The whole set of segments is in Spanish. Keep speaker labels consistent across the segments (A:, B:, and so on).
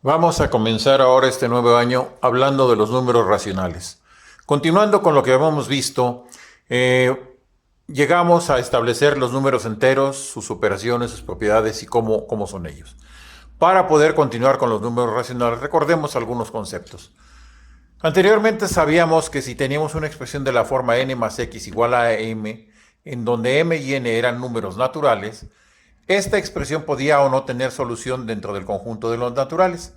A: Vamos a comenzar ahora este nuevo año hablando de los números racionales. Continuando con lo que habíamos visto, llegamos a establecer los números enteros, sus operaciones, sus propiedades y cómo son ellos. Para poder continuar con los números racionales, recordemos algunos conceptos. Anteriormente sabíamos que si teníamos una expresión de la forma n más x igual a m, en donde m y n eran números naturales, esta expresión podía o no tener solución dentro del conjunto de los naturales.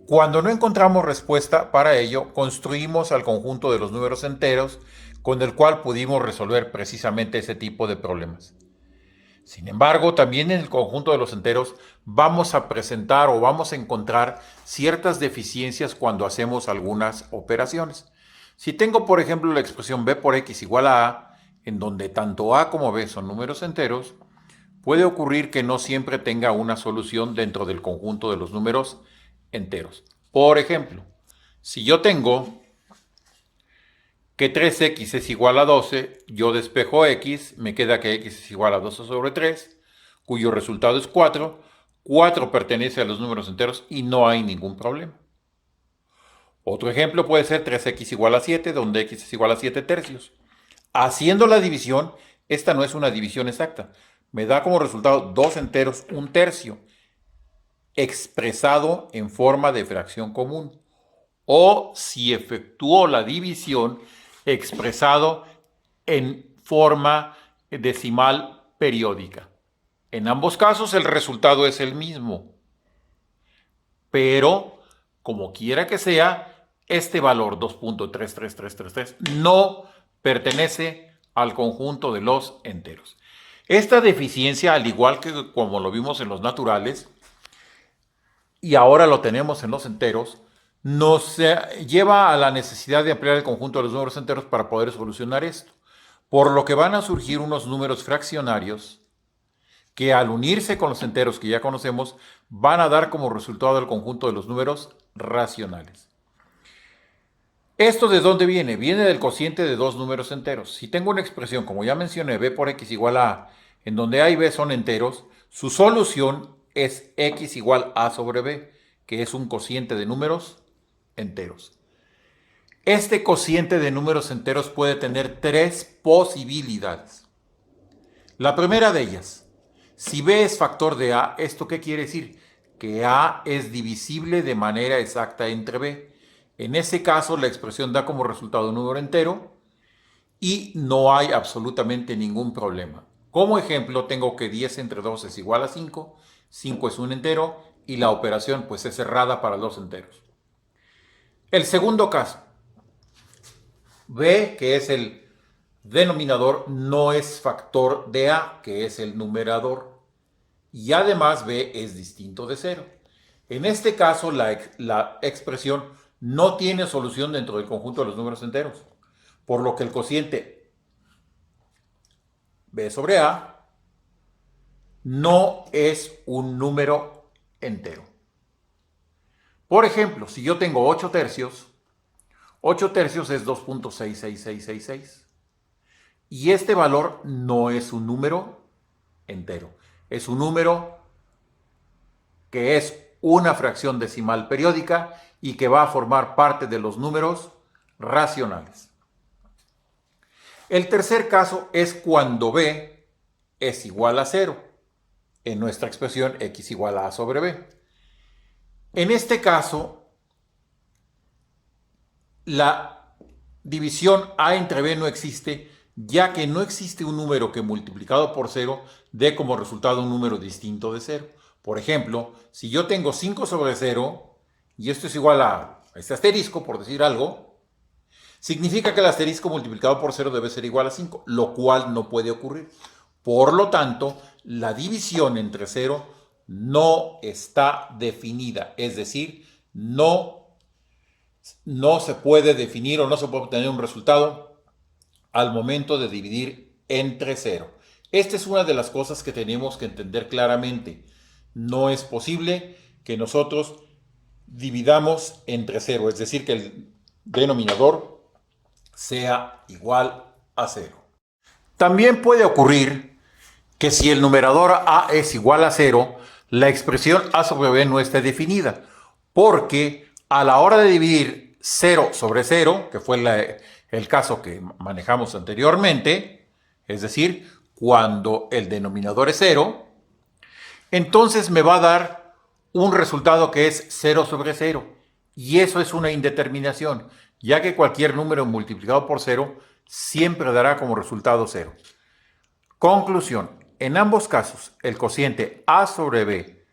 A: Cuando no encontramos respuesta para ello, construimos al conjunto de los números enteros con el cual pudimos resolver precisamente ese tipo de problemas. Sin embargo, también en el conjunto de los enteros vamos a presentar o vamos a encontrar ciertas deficiencias cuando hacemos algunas operaciones. Si tengo, por ejemplo, la expresión b por x igual a a, en donde tanto a como b son números enteros, puede ocurrir que no siempre tenga una solución dentro del conjunto de los números enteros. Por ejemplo, si yo tengo que 3x es igual a 12, yo despejo x, me queda que x es igual a 12 sobre 3, cuyo resultado es 4. 4 pertenece a los números enteros y no hay ningún problema. Otro ejemplo puede ser 3x igual a 7, donde x es igual a 7 tercios. Haciendo la división, esta no es una división exacta. Me da como resultado 2 enteros, 1 tercio, expresado en forma de fracción común. O si efectúo la división, expresado en forma decimal periódica. En ambos casos el resultado es el mismo. Pero, como quiera que sea, este valor 2.33333 no pertenece al conjunto de los enteros. Esta deficiencia, al igual que como lo vimos en los naturales, y ahora lo tenemos en los enteros, nos lleva a la necesidad de ampliar el conjunto de los números enteros para poder solucionar esto. Por lo que van a surgir unos números fraccionarios que al unirse con los enteros que ya conocemos, van a dar como resultado el conjunto de los números racionales. ¿Esto de dónde viene? Viene del cociente de dos números enteros. Si tengo una expresión, como ya mencioné, b por x igual a a, en donde a y b son enteros, su solución es x igual a sobre b, que es un cociente de números enteros. Este cociente de números enteros puede tener tres posibilidades. La primera de ellas, si b es factor de a, ¿esto qué quiere decir? Que a es divisible de manera exacta entre b. En ese caso, la expresión da como resultado un número entero y no hay absolutamente ningún problema. Como ejemplo, tengo que 10 entre 2 es igual a 5, 5 es un entero y la operación pues es cerrada para los enteros. El segundo caso, b, que es el denominador, no es factor de a, que es el numerador, y además b es distinto de 0. En este caso, la expresión no tiene solución dentro del conjunto de los números enteros, por lo que el cociente b sobre a no es un número entero. Por ejemplo, si yo tengo 8 tercios es 2.66666. Y este valor no es un número entero, es un número que es una fracción decimal periódica y que va a formar parte de los números racionales. El tercer caso es cuando b es igual a 0, en nuestra expresión x igual a sobre b. En este caso, la división a entre b no existe, ya que no existe un número que multiplicado por 0 dé como resultado un número distinto de 0. Por ejemplo, si yo tengo 5 sobre 0, y esto es igual a este asterisco, por decir algo, significa que el asterisco multiplicado por 0 debe ser igual a 5, lo cual no puede ocurrir. Por lo tanto, la división entre 0 no está definida, es decir, no se puede definir o no se puede obtener un resultado al momento de dividir entre 0. Esta es una de las cosas que tenemos que entender claramente. No es posible que nosotros dividamos entre 0, es decir, que el denominador sea igual a 0. También puede ocurrir que si el numerador a es igual a 0, la expresión a sobre b no esté definida. porque a la hora de dividir 0 sobre 0, que fue el caso que manejamos anteriormente, es decir, cuando el denominador es 0, entonces me va a dar un resultado que es 0 sobre 0. Y eso es una indeterminación, ya que cualquier número multiplicado por 0 siempre dará como resultado 0. Conclusión: en ambos casos, el cociente a sobre b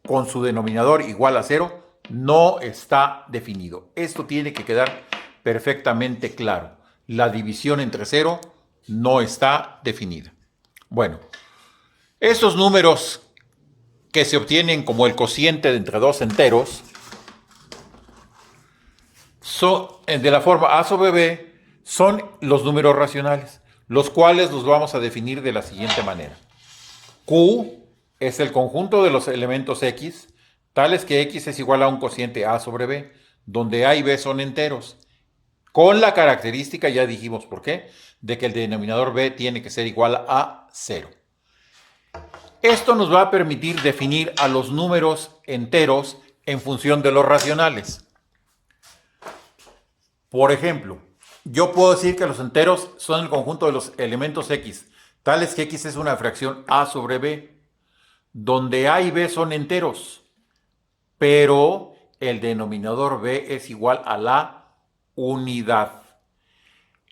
A: con su denominador igual a 0 no está definido. Esto tiene que quedar perfectamente claro. La división entre 0 no está definida. Bueno, estos números que se obtienen como el cociente de entre dos enteros son, de la forma a sobre b, son los números racionales, los cuales los vamos a definir de la siguiente manera. Q es el conjunto de los elementos x, tales que x es igual a un cociente a sobre b, donde a y b son enteros, con la característica, ya dijimos por qué, de que el denominador b tiene que ser igual a 0. Esto nos va a permitir definir a los números enteros en función de los racionales. Por ejemplo, yo puedo decir que los enteros son el conjunto de los elementos x, tales que x es una fracción a sobre b, donde a y b son enteros, pero el denominador b es igual a la unidad.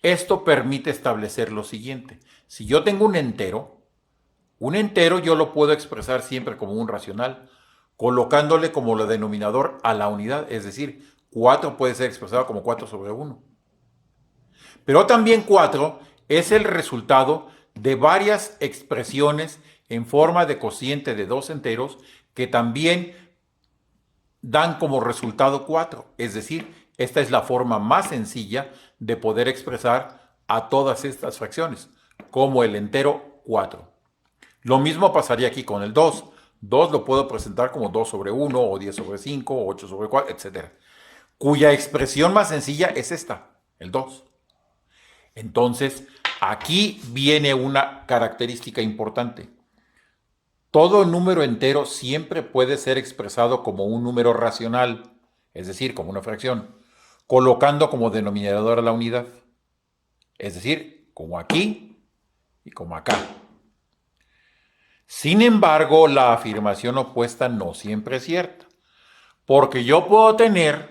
A: Esto permite establecer lo siguiente: si yo tengo un entero yo lo puedo expresar siempre como un racional, colocándole como el denominador a la unidad, es decir, 4 puede ser expresado como 4 sobre 1. Pero también 4 es el resultado de varias expresiones en forma de cociente de dos enteros que también dan como resultado 4. Es decir, esta es la forma más sencilla de poder expresar a todas estas fracciones, como el entero 4. Lo mismo pasaría aquí con el 2. 2 lo puedo presentar como 2 sobre 1, o 10 sobre 5, o 8 sobre 4, etc. Cuya expresión más sencilla es esta, el 2. Entonces, aquí viene una característica importante. Todo número entero siempre puede ser expresado como un número racional, es decir, como una fracción, colocando como denominador a la unidad. Es decir, como aquí y como acá. Sin embargo, la afirmación opuesta no siempre es cierta, porque yo puedo tener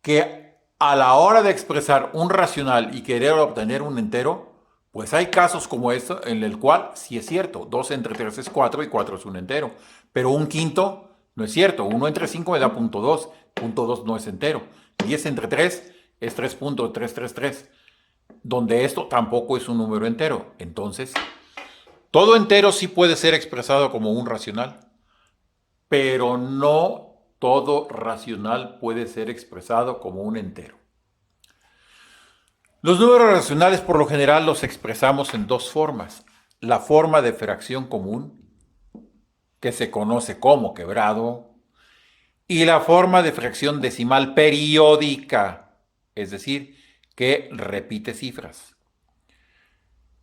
A: que a la hora de expresar un racional y querer obtener un entero, pues hay casos como esto en el cual sí es cierto, 2 entre 3 es 4 y 4 es un entero, pero un quinto no es cierto, 1 entre 5 me da 0.2, 0.2 no es entero, 10 entre 3 es 3.333, donde esto tampoco es un número entero. Entonces, todo entero sí puede ser expresado como un racional, pero no todo racional puede ser expresado como un entero. Los números racionales por lo general los expresamos en dos formas. La forma de fracción común, que se conoce como quebrado, y la forma de fracción decimal periódica, es decir, que repite cifras.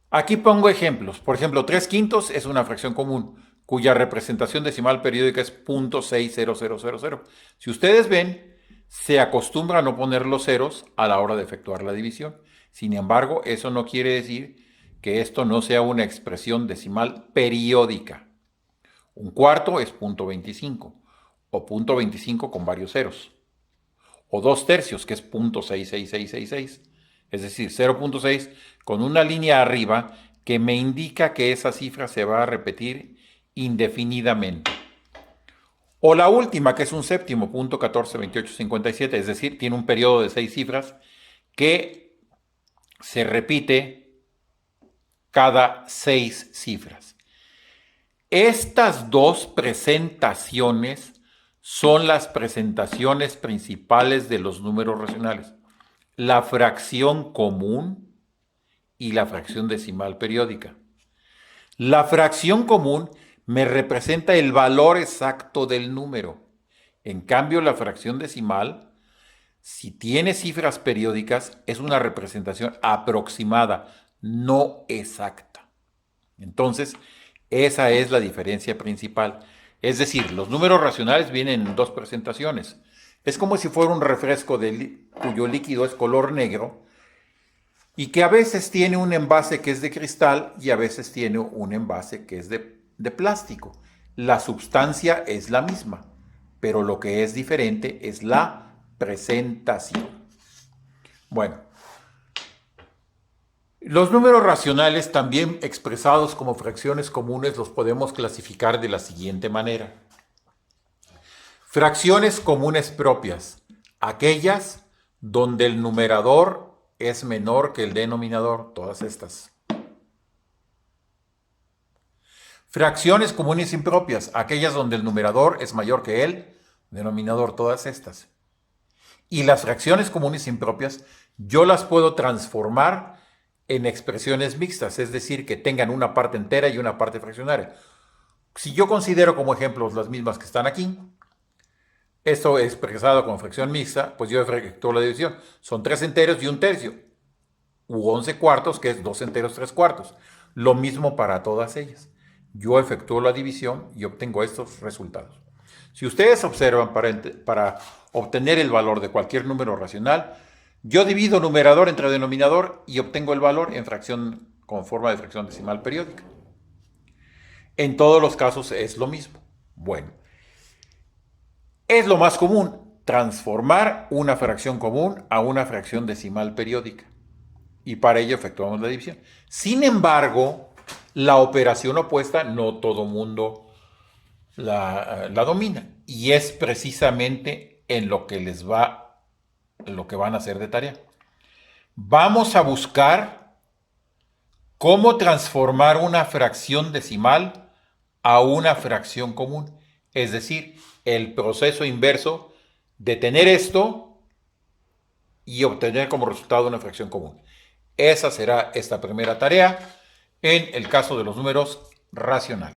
A: Aquí pongo ejemplos. Por ejemplo, 3/5 es una fracción común, cuya representación decimal periódica es 0.60000. Si ustedes ven, se acostumbra a no poner los ceros a la hora de efectuar la división. Sin embargo, eso no quiere decir que esto no sea una expresión decimal periódica. Un cuarto es 0.25, o 0.25 con varios ceros. O 2/3, que es 0.66666. Es decir, 0.6 con una línea arriba que me indica que esa cifra se va a repetir indefinidamente. O la última, que es un séptimo, 0.142857, es decir, tiene un periodo de 6 cifras que se repite cada 6 cifras. Estas dos presentaciones son las presentaciones principales de los números racionales: la fracción común y la fracción decimal periódica. La fracción común me representa el valor exacto del número. En cambio, la fracción decimal, si tiene cifras periódicas, es una representación aproximada, no exacta. Entonces, esa es la diferencia principal. Es decir, los números racionales vienen en dos presentaciones. Es como si fuera un refresco cuyo líquido es color negro y que a veces tiene un envase que es de cristal y a veces tiene un envase que es de plástico. La sustancia es la misma, pero lo que es diferente es la presentación. Bueno, los números racionales, también expresados como fracciones comunes, los podemos clasificar de la siguiente manera. Fracciones comunes propias, aquellas donde el numerador es menor que el denominador, todas estas. Fracciones comunes impropias, aquellas donde el numerador es mayor que el denominador, todas estas. Y las fracciones comunes impropias, yo las puedo transformar en expresiones mixtas, es decir, que tengan una parte entera y una parte fraccionaria. Si yo considero como ejemplos las mismas que están aquí, esto expresado como fracción mixta, pues yo efectúo la división. Son 3 enteros y 1/3, u 11 cuartos, que es 2 enteros, 3 cuartos. Lo mismo para todas ellas. Yo efectúo la división y obtengo estos resultados. Si ustedes observan, para obtener el valor de cualquier número racional, yo divido numerador entre denominador y obtengo el valor en fracción con forma de fracción decimal periódica. En todos los casos es lo mismo. Bueno, es lo más común transformar una fracción común a una fracción decimal periódica. Y para ello efectuamos la división. Sin embargo, la operación opuesta no todo mundo la domina. Y es precisamente en lo que lo que van a hacer de tarea. Vamos a buscar cómo transformar una fracción decimal a una fracción común. Es decir, el proceso inverso de tener esto y obtener como resultado una fracción común. Esa será esta primera tarea en el caso de los números racionales.